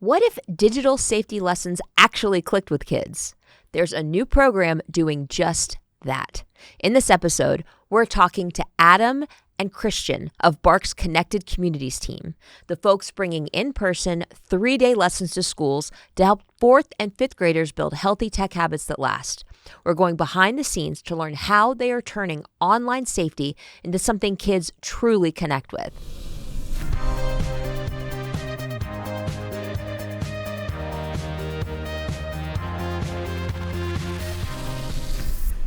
What if digital safety lessons actually clicked with kids? There's a new program doing just that. In this episode, we're talking to Adam and Christian of BARC's Connected Communities team, the folks bringing in-person 3-day lessons to schools to help 4th and 5th graders build healthy tech habits that last. We're going behind the scenes to learn how they are turning online safety into something kids truly connect with.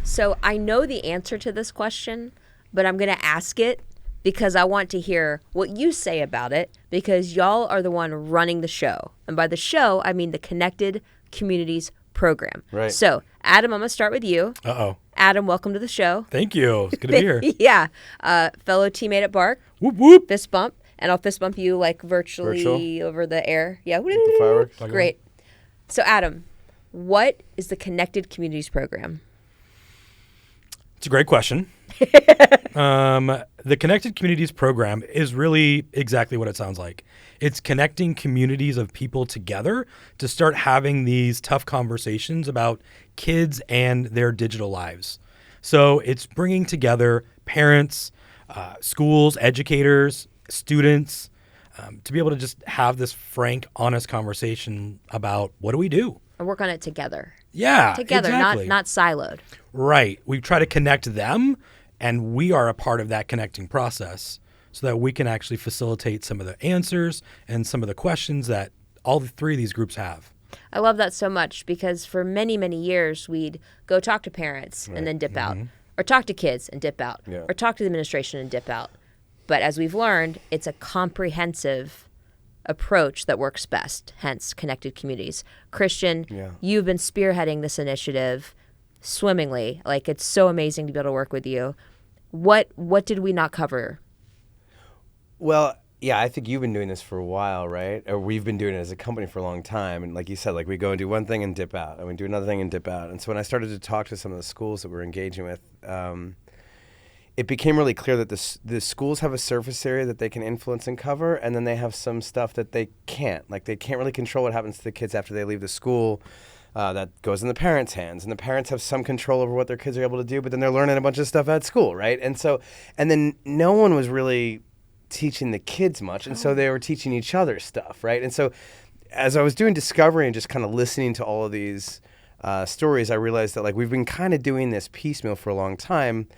So I know the answer to this question, but I'm going to ask it because I want to hear what you say about it, because y'all are the one running the show. And by the show, I mean the Connected Communities program. Right. So, Adam, I'm going to start with you. Uh-oh. Adam, welcome to the show. Thank you. It's good to be here. Yeah. Fellow teammate at BARC. Whoop, whoop. Fist bump. And I'll fist bump you like virtually over the air. Yeah. The fireworks. Great. So, Adam, what is the Connected Communities program? It's a great question. The Connected Communities program is really exactly what it sounds like. It's connecting communities of people together to start having these tough conversations about kids and their digital lives. So it's bringing together parents, schools, educators, students, to be able to just have this frank, honest conversation about what do we do? And work on it together. Yeah, Together, exactly. not siloed. Right. We try to connect them, and we are a part of that connecting process so that we can actually facilitate some of the answers and some of the questions that all the three of these groups have. I love that so much because for many, many years, we'd go talk to parents and then dip out, or talk to kids and dip out, or talk to the administration and dip out. But as we've learned, it's a comprehensive approach that works best, hence Connected Communities. Christian, you've been spearheading this initiative swimmingly. Like, it's so amazing to be able to work with you. What did we not cover? Well, yeah, I think you've been doing this for a while, right? Or we've been doing it as a company for a long time. And like you said, like we go and do one thing and dip out, and we do another thing and dip out. And so when I started to talk to some of the schools that we're engaging with, it became really clear that the schools have a surface area that they can influence and cover, and then they have some stuff that they can't. Like they can't really control what happens to the kids after they leave the school. That goes in the parents' hands, and the parents have some control over what their kids are able to do, but then they're learning a bunch of stuff at school, right? And then no one was really teaching the kids much, and so they were teaching each other stuff, right? And so as I was doing discovery and just kind of listening to all of these stories, I realized that like we've been kind of doing this piecemeal for a long time,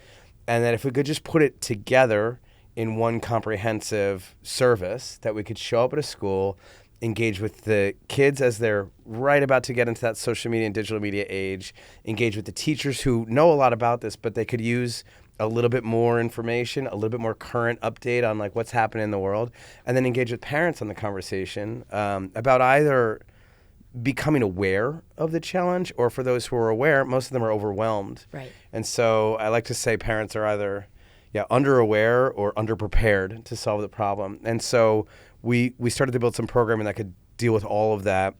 and that if we could just put it together in one comprehensive service that we could show up at a school, engage with the kids as they're right about to get into that social media and digital media age, engage with the teachers who know a lot about this, but they could use a little bit more information, a little bit more current update on like what's happening in the world, and then engage with parents on the conversation about either becoming aware of the challenge, or for those who are aware, most of them are overwhelmed. Right. And so I like to say parents are either under-aware or underprepared to solve the problem. And so we started to build some programming that could deal with all of that,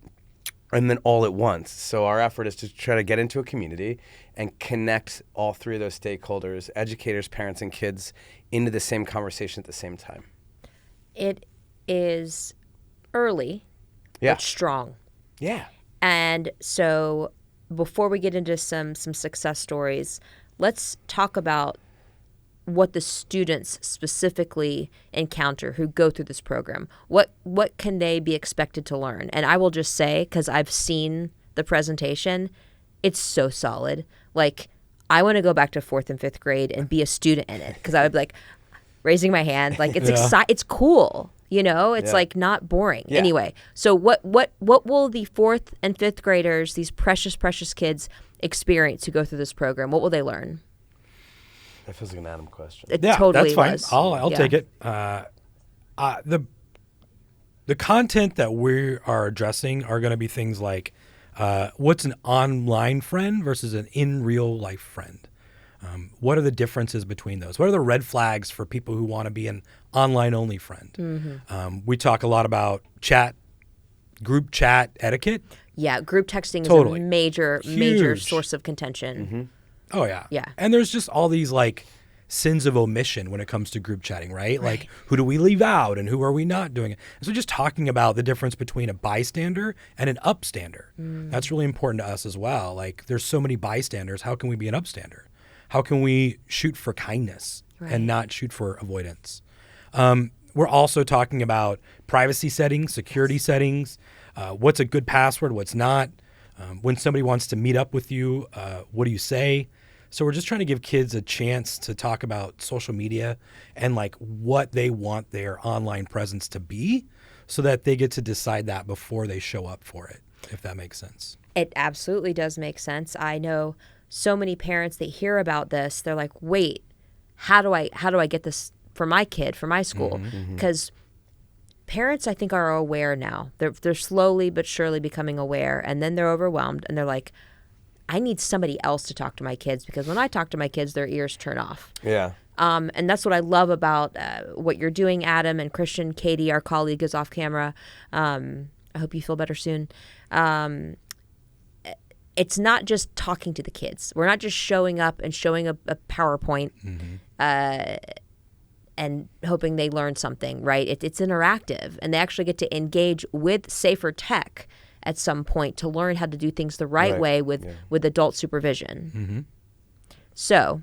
and then all at once. So our effort is to try to get into a community and connect all three of those stakeholders, educators, parents, and kids, into the same conversation at the same time. It is early, but strong. Yeah. And so before we get into some success stories, let's talk about what the students specifically encounter who go through this program. What can they be expected to learn? And I will just say, because I've seen the presentation, it's so solid. Like, I want to go back to 4th and 5th grade and be a student in it, because I would be like raising my hand. Like, it's it's cool. You know, it's like not boring. Yeah. Anyway, so what will the 4th and 5th graders, these precious kids, experience who go through this program? What will they learn? That feels like an Adam question. It totally that's fine. was. I'll take it. The content that we are addressing are going to be things like what's an online friend versus an in real life friend. What are the differences between those? What are the red flags for people who want to be an online-only friend? Mm-hmm. We talk a lot about group chat etiquette. Yeah, group texting is a major source of contention. Mm-hmm. Oh, yeah. Yeah. And there's just all these, like, sins of omission when it comes to group chatting, right? Like, who do we leave out and who are we not doing it? So just talking about the difference between a bystander and an upstander. That's really important to us as well. Like, there's so many bystanders. How can we be an upstander? How can we shoot for kindness and not shoot for avoidance? We're also talking about privacy settings, security settings, what's a good password, what's not. When somebody wants to meet up with you, what do you say? So we're just trying to give kids a chance to talk about social media and like what they want their online presence to be so that they get to decide that before they show up for it, if that makes sense. It absolutely does make sense. I know so many parents that hear about this, they're like, wait, how do I get this for my kid, for my school? Because parents, I think, are aware now. They're slowly but surely becoming aware, and then they're overwhelmed, and they're like, I need somebody else to talk to my kids, because when I talk to my kids, their ears turn off. Yeah. And that's what I love about what you're doing, Adam and Christian. Katie, our colleague, is off camera. I hope you feel better soon. It's not just talking to the kids. We're not just showing up and showing a PowerPoint and hoping they learn something, right? It's interactive, and they actually get to engage with safer tech at some point to learn how to do things the right way with adult supervision. So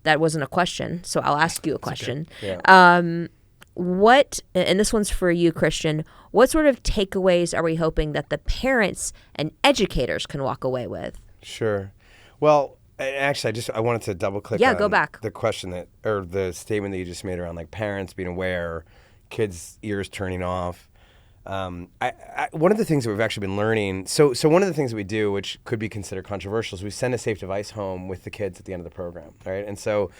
that wasn't a question, so I'll ask you a question. Okay. Yeah. What, and this one's for you, Christian, what sort of takeaways are we hoping that the parents and educators can walk away with? Sure. Well, actually, I wanted to double click Yeah, on go back. the question or the statement that you just made around like parents being aware, kids' ears turning off. One of the things that we've actually been learning, so one of the things that we do, which could be considered controversial, is we send a safe device home with the kids at the end of the program, right? And so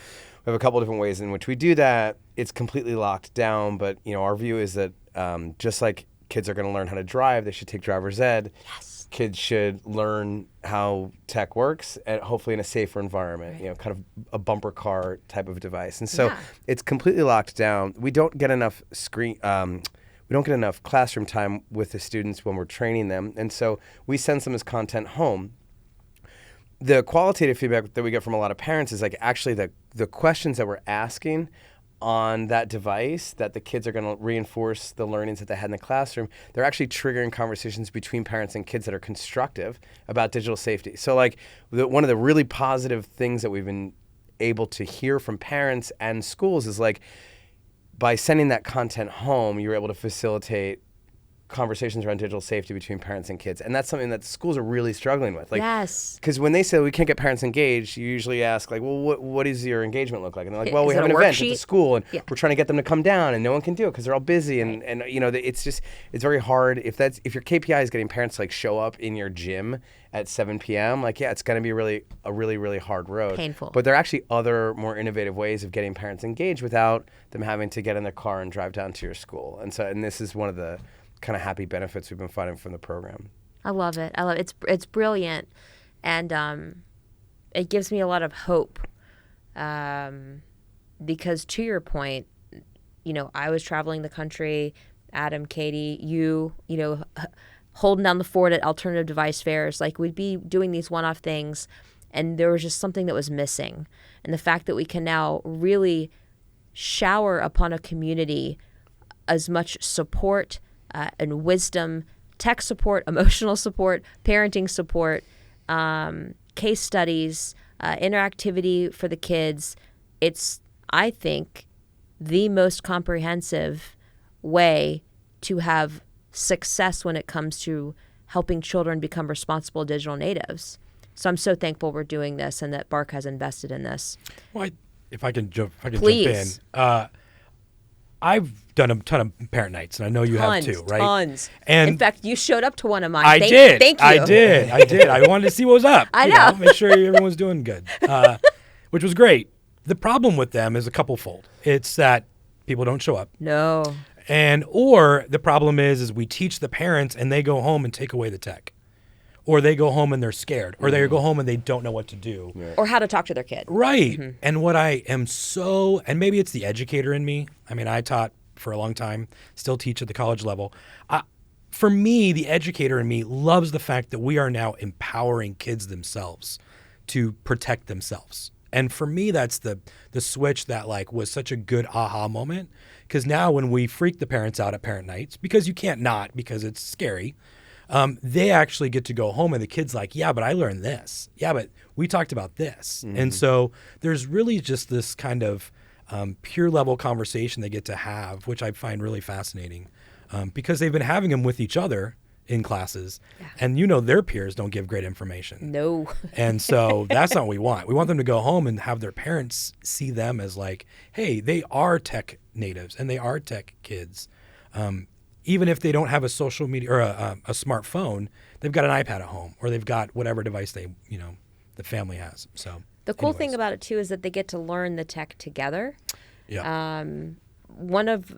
we have a couple different ways in which we do that. It's completely locked down, but our view is that just like kids are going to learn how to drive, they should take driver's ed. Yes. Kids should learn how tech works, and hopefully in a safer environment, kind of a bumper car type of device. And so it's completely locked down. We don't get enough we don't get enough classroom time with the students when we're training them. And so we send some as content home. The qualitative feedback that we get from a lot of parents is like actually the questions that we're asking on that device that the kids are going to reinforce the learnings that they had in the classroom, they're actually triggering conversations between parents and kids that are constructive about digital safety. So like one of the really positive things that we've been able to hear from parents and schools is like, by sending that content home, you're able to facilitate conversations around digital safety between parents and kids. And that's something that schools are really struggling with. Like, yes. Because when they say we can't get parents engaged, you usually ask, like, well, what does your engagement look like? And they're like, well, we have an event at the school, and we're trying to get them to come down, and no one can do it because they're all busy. And it's very hard. If your KPI is getting parents to like show up in your gym at 7 p.m., like, it's going to be a really hard road. Painful. But there are actually other more innovative ways of getting parents engaged without them having to get in their car and drive down to your school. And this is one of the kind of happy benefits we've been finding from the program. I love it. It's brilliant, and it gives me a lot of hope. Because to your point, I was traveling the country, Adam, Katie, you holding down the fort at alternative device fairs. Like, we'd be doing these one-off things, and there was just something that was missing. And the fact that we can now really shower upon a community as much support and wisdom, tech support, emotional support, parenting support, case studies, interactivity for the kids. It's, I think, the most comprehensive way to have success when it comes to helping children become responsible digital natives. So I'm so thankful we're doing this and that BARC has invested in this. Well, if I can jump Please. in. I've done a ton of parent nights, and I know you have too, right? Tons. And in fact, you showed up to one of mine. I did. Thank you. I did. I wanted to see what was up. I know. Make sure everyone's doing good, which was great. The problem with them is a couple-fold. It's that people don't show up. No. Or the problem is we teach the parents, and they go home and take away the tech. Or they go home and they're scared. Or they go home and they don't know what to do. Yeah. Or how to talk to their kid. Right. Mm-hmm. And what I am and maybe it's the educator in me. I mean, I taught for a long time, still teach at the college level. For me, the educator in me loves the fact that we are now empowering kids themselves to protect themselves. And for me, that's the switch that like was such a good aha moment. Because now when we freak the parents out at parent nights, because you can't not, because it's scary, they actually get to go home and the kid's like, yeah, but I learned this. Yeah, but we talked about this. And so there's really just this kind of peer level conversation they get to have, which I find really fascinating, because they've been having them with each other in classes, and their peers don't give great information. No. And so that's not what we want. We want them to go home and have their parents see them as like, hey, they are tech natives and they are tech kids. Even if they don't have a social media or a smartphone, they've got an iPad at home, or they've got whatever device the family has. So The cool thing about it too is that they get to learn the tech together. Yeah. One of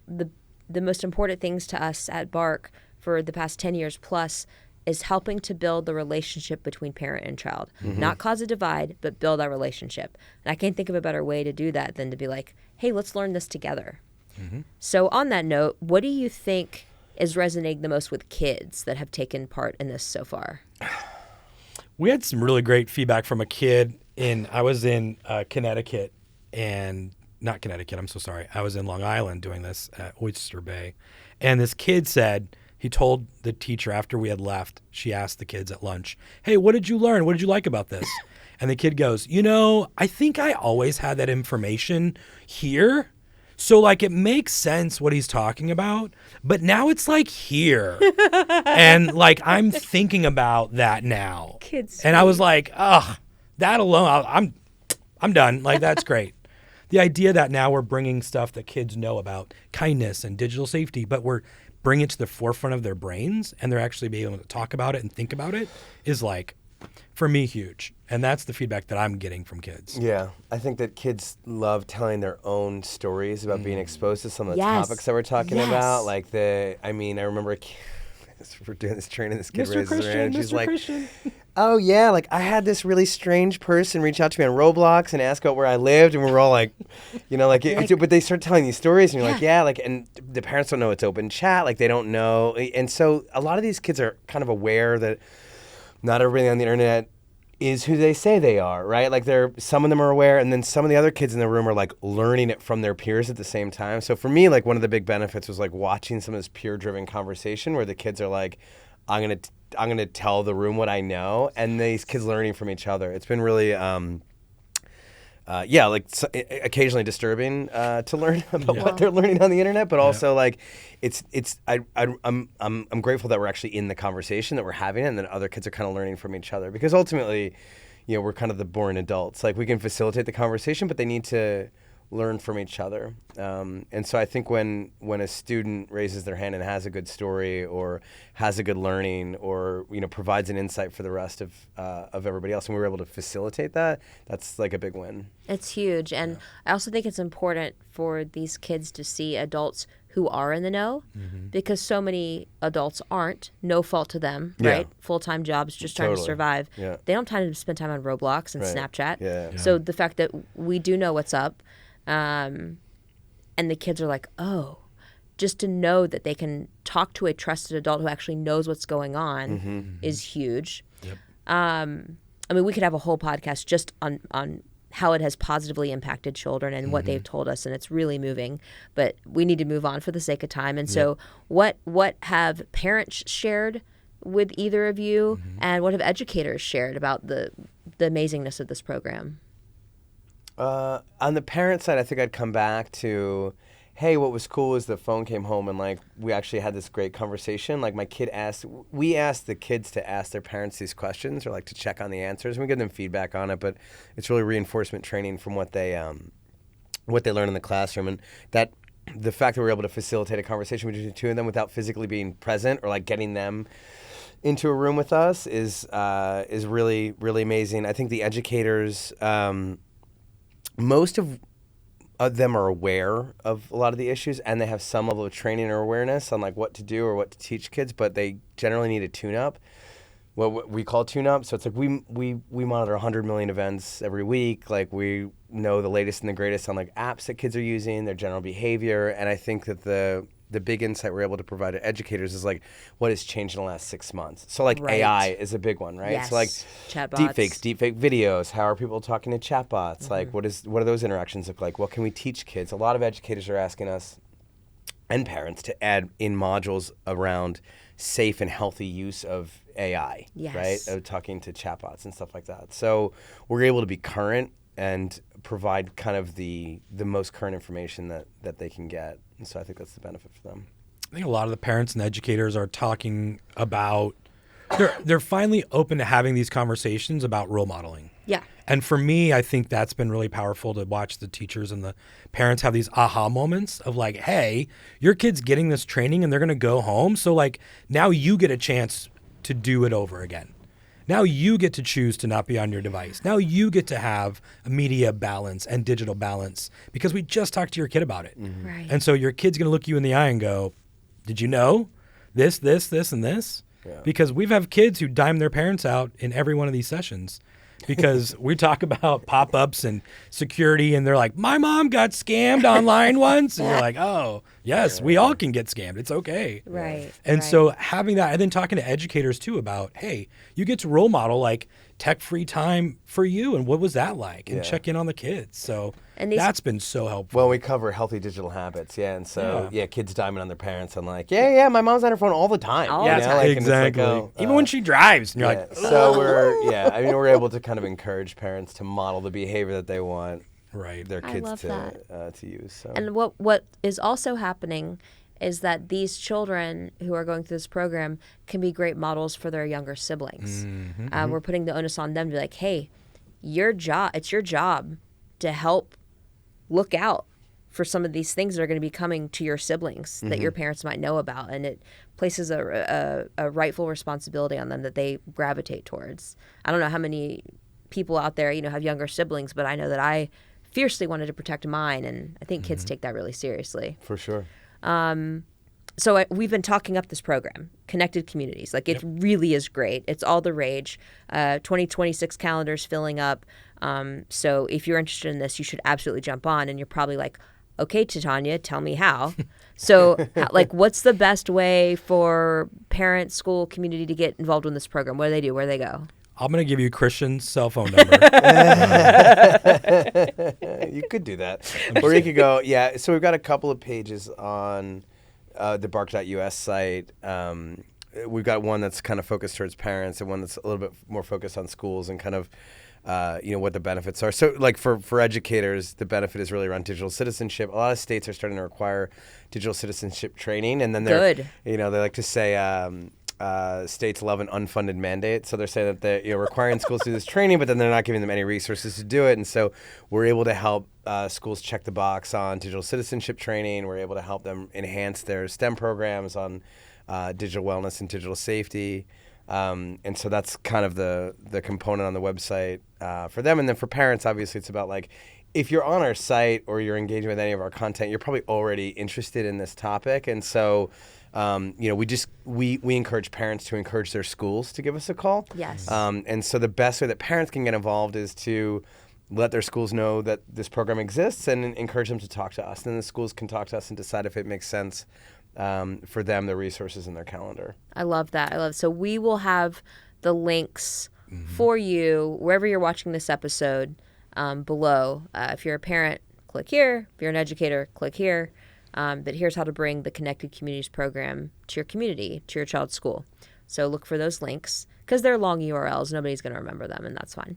the most important things to us at Bark for the past 10 years plus is helping to build the relationship between parent and child. Not cause a divide, but build that relationship. And I can't think of a better way to do that than to be like, hey, let's learn this together. So on that note, what do you think is resonating the most with kids that have taken part in this so far? We had some really great feedback from a kid I was in Connecticut, and not Connecticut, I'm so sorry. I was in Long Island doing this at Oyster Bay. And this kid said, he told the teacher after we had left, she asked the kids at lunch, hey, what did you learn? What did you like about this? And the kid goes, I think I always had that information here. So like it makes sense what he's talking about, but now it's like here. And like I'm thinking about that now. Kids. And I was like, that alone, I'm done. Like that's great. The idea that now we're bringing stuff that kids know about kindness and digital safety, but we're bringing it to the forefront of their brains and they're actually being able to talk about it and think about it is like, for me, huge. And that's the feedback that I'm getting from kids. Yeah. I think that kids love telling their own stories about being exposed to some of the Yes. topics that we're talking Yes. about. Like I remember a kid, we're doing this training, this kid raises her hand and she's like, oh yeah, like I had this really strange person reach out to me on Roblox and ask about where I lived, and we were all like, but they start telling these stories, and you're like, yeah, like, and the parents don't know it's open chat, like they don't know, and so a lot of these kids are kind of aware that not everybody on the internet is who they say they are, right? Like some of them are aware, and then some of the other kids in the room are like learning it from their peers at the same time. So for me, like one of the big benefits was like watching some of this peer-driven conversation where the kids are like, I'm gonna tell the room what I know, and these kids learning from each other. It's been really, occasionally disturbing to learn about what they're learning on the internet, but also like, I'm grateful that we're actually in the conversation, that we're having it, and then other kids are kind of learning from each other, because ultimately, we're kind of the boring adults. Like we can facilitate the conversation, but they need to learn from each other. And so I think when a student raises their hand and has a good story or has a good learning or provides an insight for the rest of everybody else, and we were able to facilitate that, that's like a big win. It's huge. And I also think it's important for these kids to see adults who are in the know, because so many adults aren't, no fault to them, right? Full-time jobs, just trying to survive. Yeah. They don't have time to spend time on Roblox and Right. Snapchat. Yeah. So the fact that we do know what's up, and the kids are like, oh, just to know that they can talk to a trusted adult who actually knows what's going on is huge. Yep. We could have a whole podcast just on how it has positively impacted children and what they've told us, and it's really moving. But we need to move on for the sake of time. And so what have parents shared with either of you, and what have educators shared about the amazingness of this program? On the parent side, I think I'd come back to, hey, what was cool is the phone came home and like we actually had this great conversation. Like we asked the kids to ask their parents these questions or like to check on the answers, and we give them feedback on it. But it's really reinforcement training from what they learn in the classroom, and that the fact that we're able to facilitate a conversation between the two of them without physically being present or like getting them into a room with us is really, really amazing. I think the educators. Most of them are aware of a lot of the issues, and they have some level of training or awareness on like what to do or what to teach kids, but they generally need a tune-up, what we call tune-up. So it's like we monitor 100 million events every week. Like we know the latest and the greatest on like apps that kids are using, their general behavior, and I think that the big insight we're able to provide to educators is like what has changed in the last 6 months. So like Right. AI is a big one, right? Yes. So like Chatbots. deepfake videos. How are people talking to chatbots? Like what do those interactions look like? What can we teach kids? A lot of educators are asking us and parents to add in modules around safe and healthy use of AI, Yes. right? Of talking to chatbots and stuff like that. So we're able to be current and provide kind of the most current information that they can get. And so I think that's the benefit for them. I think a lot of the parents and educators are talking about they're finally open to having these conversations about role modeling. Yeah. And for me, I think that's been really powerful to watch the teachers and the parents have these aha moments of like, hey, your kid's getting this training and they're going to go home. So like now you get a chance to do it over again. Now you get to choose to not be on your device. Now you get to have a media balance and digital balance because we just talked to your kid about it. Right. And so your kid's going to look you in the eye and go, did you know this, and this? Yeah. Because we've have kids who dime their parents out in every one of these sessions because we talk about pop-ups and security and they're like, my mom got scammed online once. And you're like, oh, yes, we all can get scammed. It's okay. Right. And right. so having that, and then talking to educators too about, hey, you get to role model like tech-free time for you and what was that like? And Yeah. check in on the kids. So And these- that's been so helpful. Well, we cover healthy digital habits, and so kids diming on their parents and like, my mom's on her phone all the time. All you the know? time. Like, and it's like, Exactly. oh, Even when she drives, and you're like, so we're able to kind of encourage parents to model the behavior that they want right. their I kids love to use. So. And what is also happening is that these children who are going through this program can be great models for their younger siblings. We're putting the onus on them to be like, hey, it's your job to help look out for some of these things that are going to be coming to your siblings that your parents might know about. And it places a rightful responsibility on them that they gravitate towards. I don't know how many people out there, have younger siblings, but I know that I fiercely wanted to protect mine. And I think kids take that really seriously. For sure. So we've been talking up this program, Connected Communities. Like it really is great. It's all the rage. 2026 calendar's filling up. So if you're interested in this, you should absolutely jump on. And you're probably like, okay, Titania, tell me how. So what's the best way for parents, school, community to get involved in this program? What do they do? Where do they go? I'm going to give you Christian's cell phone number. You could do that. Or you could go, so we've got a couple of pages on the bark.us site. We've got one that's kind of focused towards parents and one that's a little bit more focused on schools and kind of, what the benefits are. So like for educators, the benefit is really around digital citizenship. A lot of states are starting to require digital citizenship training. And then Good. they like to say, states love an unfunded mandate. So they're saying that they're requiring schools to do this training, but then they're not giving them any resources to do it. And so we're able to help schools check the box on digital citizenship training. We're able to help them enhance their STEM programs on digital wellness and digital safety. And so that's kind of the component on the website for them. And then for parents, obviously, it's about like, if you're on our site or you're engaging with any of our content, you're probably already interested in this topic. And so we encourage parents to encourage their schools to give us a call. Yes. And so the best way that parents can get involved is to let their schools know that this program exists and encourage them to talk to us. And then the schools can talk to us and decide if it makes sense for them, the resources in their calendar. I love that. So we will have the links for you wherever you're watching this episode below. If you're a parent, click here. If you're an educator, click here. But here's how to bring the Connected Communities program to your community, to your child's school. So look for those links because they're long URLs. Nobody's going to remember them, and that's fine.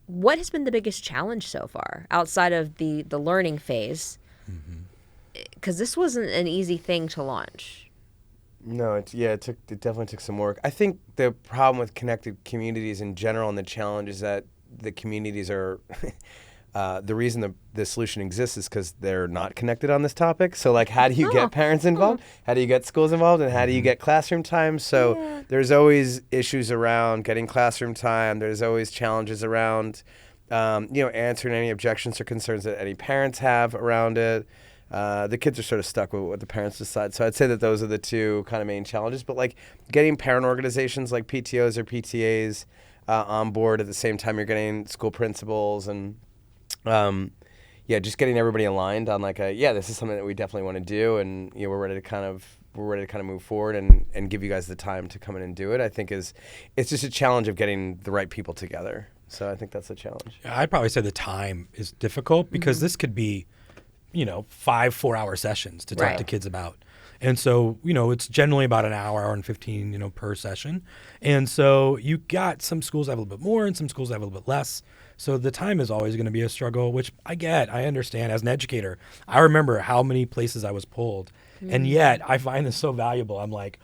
What has been the biggest challenge so far outside of the learning phase? Because this wasn't an easy thing to launch. No, it definitely took some work. I think the problem with connected communities in general and the challenge is that the communities are the reason the solution exists is because they're not connected on this topic. So like, how do you get parents involved? How do you get schools involved? And how do you get classroom time? So there's always issues around getting classroom time. There's always challenges around, answering any objections or concerns that any parents have around it. The kids are sort of stuck with what the parents decide. So I'd say that those are the two kind of main challenges. But like getting parent organizations like PTOs or PTAs on board at the same time you're getting school principals and just getting everybody aligned on like this is something that we definitely want to do, and we're ready to kind of move forward and give you guys the time to come in and do it. I think it's just a challenge of getting the right people together. So I think that's a challenge. Yeah, I'd probably say the time is difficult because this could be, 5 4-hour sessions to talk Right. to kids about. And so, it's generally about an hour and 15, per session. And so you got some schools that have a little bit more and some schools that have a little bit less. So the time is always going to be a struggle, which I understand as an educator. I remember how many places I was pulled. And yet I find this so valuable. I'm like,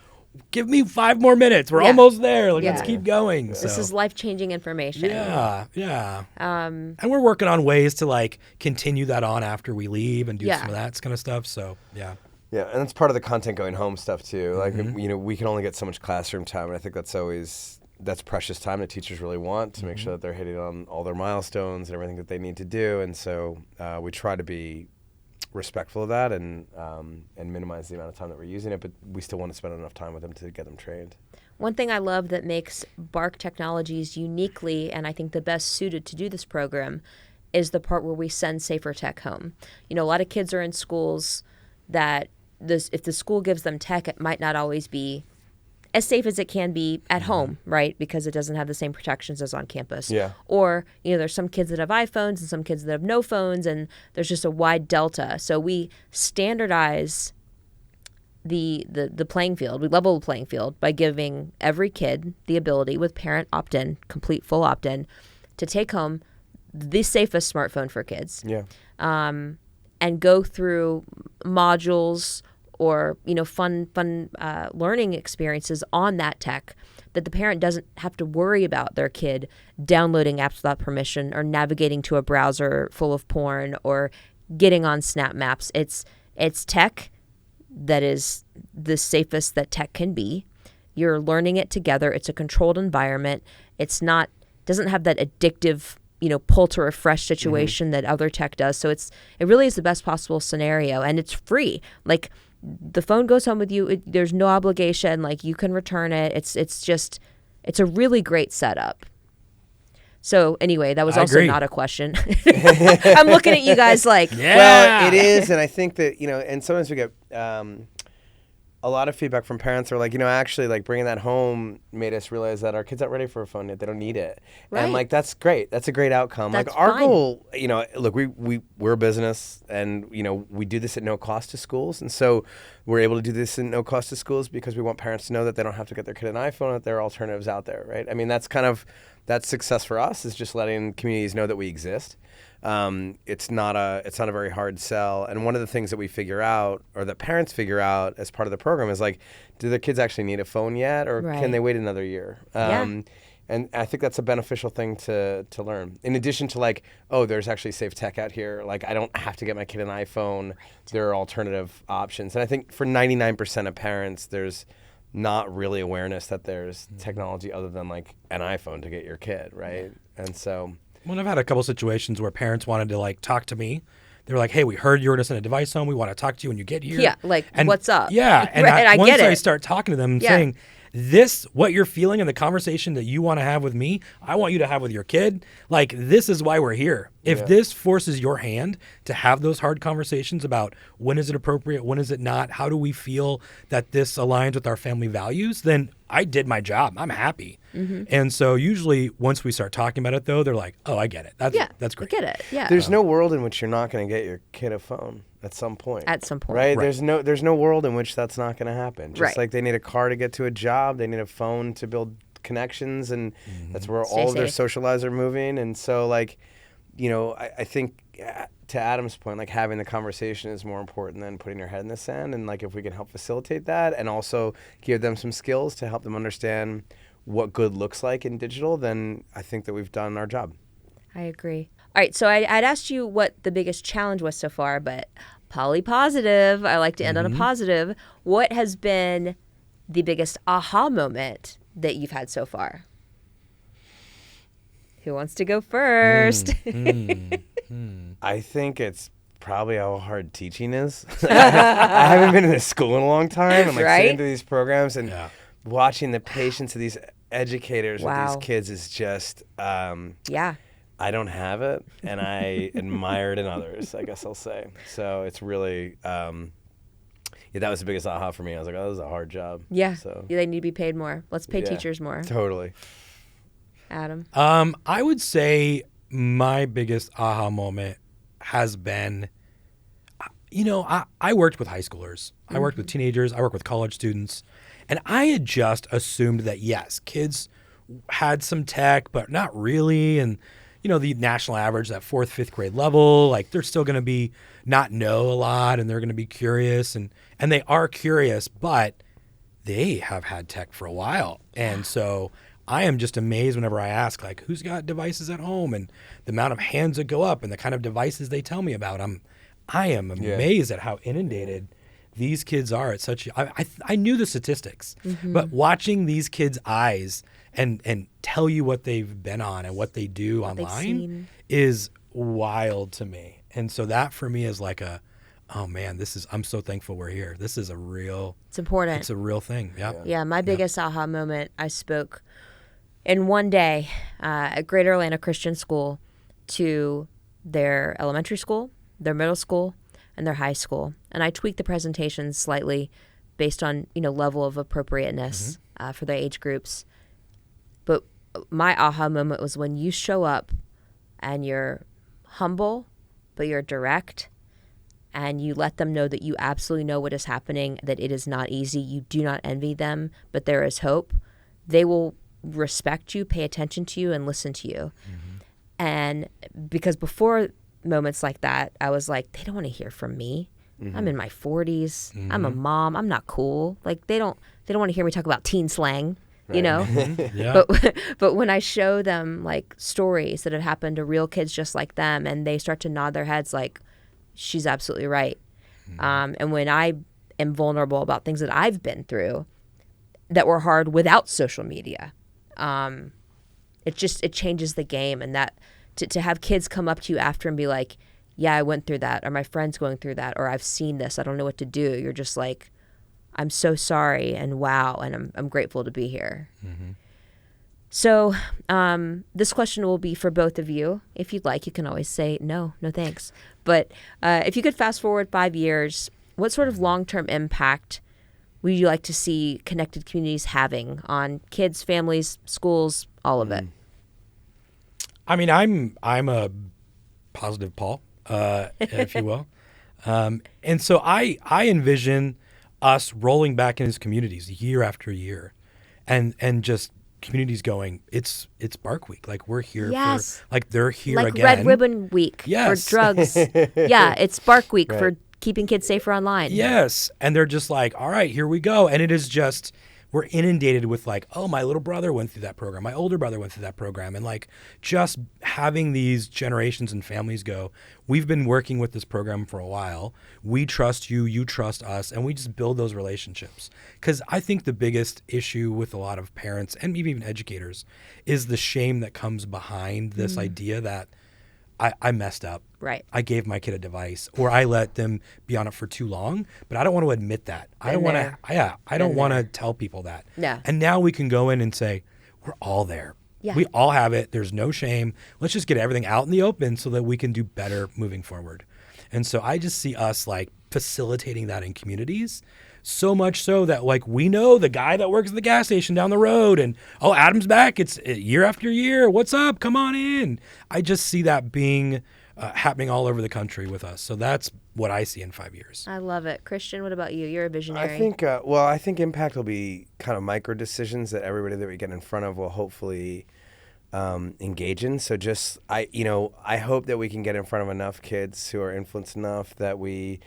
give me 5 more minutes. We're Yeah. almost there. Like, Yeah. let's keep going. This So, is life-changing information. yeah. And we're working on ways to like continue that on after we leave and do Yeah. some of that kind of stuff. So, yeah. Yeah, and it's part of the content going home stuff too. Like we can only get so much classroom time, and I think that's precious time that teachers really want to make sure that they're hitting on all their milestones and everything that they need to do. And so we try to be respectful of that and minimize the amount of time that we're using it, but we still want to spend enough time with them to get them trained. One thing I love that makes Bark Technologies uniquely, and I think the best suited to do this program, is the part where we send Safer Tech home. A lot of kids are in schools that if the school gives them tech, it might not always be as safe as it can be at home, right? Because it doesn't have the same protections as on campus. Yeah. Or, there's some kids that have iPhones and some kids that have no phones, and there's just a wide delta. So we standardize the playing field. We level the playing field by giving every kid the ability, with parent opt-in, complete full opt-in, to take home the safest smartphone for kids. Yeah. And go through modules or fun learning experiences on that tech that the parent doesn't have to worry about their kid downloading apps without permission or navigating to a browser full of porn or getting on Snap Maps. It's tech that is the safest that tech can be. You're learning it together. It's a controlled environment. Doesn't have that addictive pull to refresh situation that other tech does. So it really is the best possible scenario, and it's free. Like, the phone goes home with you. There's no obligation. Like, you can return it. It's a really great setup. So anyway, that was I also agree. not a question. I'm looking at you guys like, Yeah. Well, it is, and I think that and sometimes we get a lot of feedback from parents are like, actually, like, bringing that home made us realize that our kids aren't ready for a phone yet. They don't need it. Right. And, like, that's great. That's a great outcome. That's like, our fine. goal, look, we're a business, and, we do this at no cost to schools. And so we're able to do this at no cost to schools because we want parents to know that they don't have to get their kid an iPhone, that there are alternatives out there, right? I mean, that's success for us, is just letting communities know that we exist. It's not a very hard sell. And one of the things that we figure out, or that parents figure out as part of the program, is like, do their kids actually need a phone yet, or Right. can they wait another year? Yeah. And I think that's a beneficial thing to learn. In addition to like, oh, there's actually safe tech out here. Like, I don't have to get my kid an iPhone. There are alternative options. And I think for 99% of parents, there's not really awareness that there's technology other than like an iPhone to get your kid, right? And so... Well, I've had a couple situations where parents wanted to like talk to me. They were like, "Hey, we heard you were to send a device home. We want to talk to you when you get here." Yeah, like, what's up? Yeah, and Right, and I once get I it. start talking to them and Yeah. saying, what you're feeling and the conversation that you want to have with me, I want you to have with your kid. Like, this is why we're here. If this forces your hand to have those hard conversations about when is it appropriate, when is it not, how do we feel that this aligns with our family values, then I did my job. I'm happy. And so usually once we start talking about it, though, they're like, oh, I get it. That's great. I get it. Yeah. There's no world in which you're not going to get your kid a phone at some point. At some point. Right? Right. There's no world in which that's not going to happen. Just Right. like they need a car to get to a job, they need a phone to build connections, and that's where Stay all of their safe. social lives are moving. And so, like, I think to Adam's point, like, having the conversation is more important than putting your head in the sand. And like, if we can help facilitate that and also give them some skills to help them understand what good looks like in digital, then I think that we've done our job. I agree. All right, so I'd asked you what the biggest challenge was so far, but poly positive. I like to end on a positive. What has been the biggest aha moment that you've had so far? Who wants to go first? I think it's probably how hard teaching is. I haven't been in a school in a long time, and like Right? sitting through these programs and Yeah. watching the patience of these educators with Wow. these kids is just Yeah. I don't have it, and I admire it in others, I guess I'll say. So it's really, yeah, that was the biggest aha for me. I was like, oh, this is a hard job. Yeah. So They need to be paid more. Let's pay yeah, teachers more. Totally. Adam. I would say my biggest aha moment has been, I worked with high schoolers. I worked with teenagers. I worked with college students. And I had just assumed that, yes, kids had some tech, but not really. And, the national average, that 4th, 5th grade level, like they're still going to be not know a lot, and they're going to be curious. And they are curious, but they have had tech for a while. And so I am just amazed whenever I ask, like, who's got devices at home, and the amount of hands that go up and the kind of devices they tell me about. I am amazed at how inundated these kids are at such. I knew the statistics, but watching these kids' eyes and tell you what they've been on and what they do online is wild to me. And so that for me is like oh man, I'm so thankful we're here. This is It's important. It's a real thing. Yeah. Yeah. My biggest aha moment, I spoke in one day at Greater Atlanta Christian School to their elementary school, their middle school, and their high school. And I tweaked the presentation slightly based on, level of appropriateness for their age groups. But my aha moment was when you show up and you're humble, but you're direct, and you let them know that you absolutely know what is happening, that it is not easy. You do not envy them, but there is hope. They will respect you, pay attention to you, and listen to you. And because before moments like that, I was like, they don't want to hear from me. I'm in my 40s. I'm a mom. I'm not cool. Like they don't want to hear me talk about teen slang, Yeah. But when I show them like stories that have happened to real kids just like them, and they start to nod their heads like, she's absolutely right. And when I am vulnerable about things that I've been through that were hard without social media, it changes the game. And that to have kids come up to you after and be like, yeah, I went through that, or my friend's going through that, or I've seen this, I don't know what to do. You're just like, I'm so sorry, and wow, and I'm grateful to be here. So this question will be for both of you. If you'd like, you can always say no thanks. But if you could fast forward 5 years, what sort of long-term impact would you like to see connected communities having on kids, families, schools, all of it? I mean, I'm a positive Paul, if you will. And so I envision us rolling back in his communities year after year and just communities going, it's Bark Week. Like we're here for, like they're here like again. Red Ribbon Week for drugs. Yeah, it's Bark Week for keeping kids safer online. Yes. And they're just like, all right, here we go. And it is just, we're inundated with like, oh, my little brother went through that program. My older brother went through that program. And like just having these generations and families go, we've been working with this program for a while. We trust you, you trust us. And we just build those relationships. Because I think the biggest issue with a lot of parents and maybe even educators is the shame that comes behind this idea that I messed up. Right. I gave my kid a device, or I let them be on it for too long, but I don't want to admit that. I don't want to tell people that. Yeah. And now we can go in and say, we're all there. Yeah. We all have it. There's no shame. Let's just get everything out in the open so that we can do better moving forward. And so I just see us like facilitating that in communities. So much so that like we know the guy that works at the gas station down the road, and oh, Adam's back. It's year after year. What's up? Come on in. I just see that being happening all over the country with us. So that's what I see in 5 years. I love it. Christian, what about you? You're a visionary. I think impact will be kind of micro decisions that everybody that we get in front of will hopefully engage in. So just I hope that we can get in front of enough kids who are influenced enough that we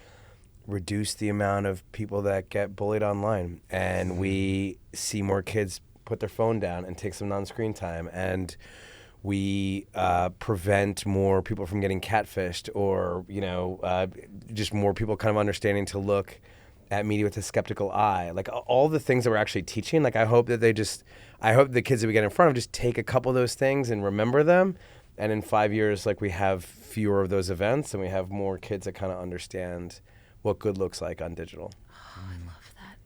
reduce the amount of people that get bullied online, and we see more kids put their phone down and take some non-screen time, and we prevent more people from getting catfished, or just more people kind of understanding to look at media with a skeptical eye. Like all the things that we're actually teaching, like I hope the kids that we get in front of just take a couple of those things and remember them, and in 5 years like we have fewer of those events and we have more kids that kind of understand what good looks like on digital.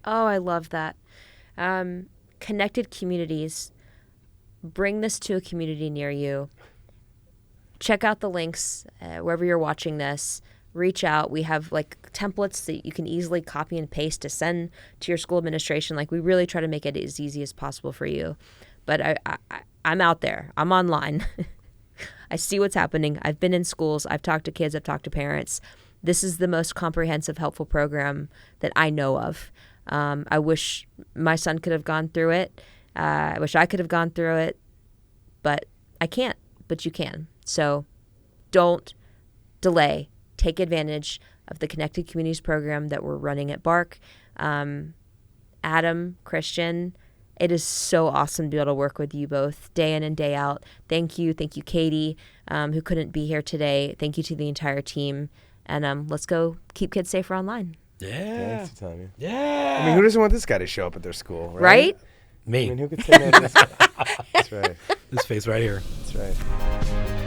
I love that. Connected communities. Bring this to a community near you. check out the links wherever you're watching this. Reach out. We have like templates that you can easily copy and paste to send to your school administration. Like we really try to make it as easy as possible for you. But I'm out there. I'm online. I see what's happening. I've been in schools. I've talked to kids. I've talked to parents. This is the most comprehensive, helpful program that I know of. I wish my son could have gone through it. I wish I could have gone through it, but I can't. But you can. So don't delay. Take advantage of the Connected Communities program that we're running at Bark. Adam, Christian, it is so awesome to be able to work with you both day in and day out. Thank you. Thank you, Katie, who couldn't be here today. Thank you to the entire team. And let's go keep kids safer online. Yeah. Thanks for telling me. Yeah. I mean, who doesn't want this guy to show up at their school, right? Right? Me. I mean, who could say no to this guy? That's right. This face right here. That's right.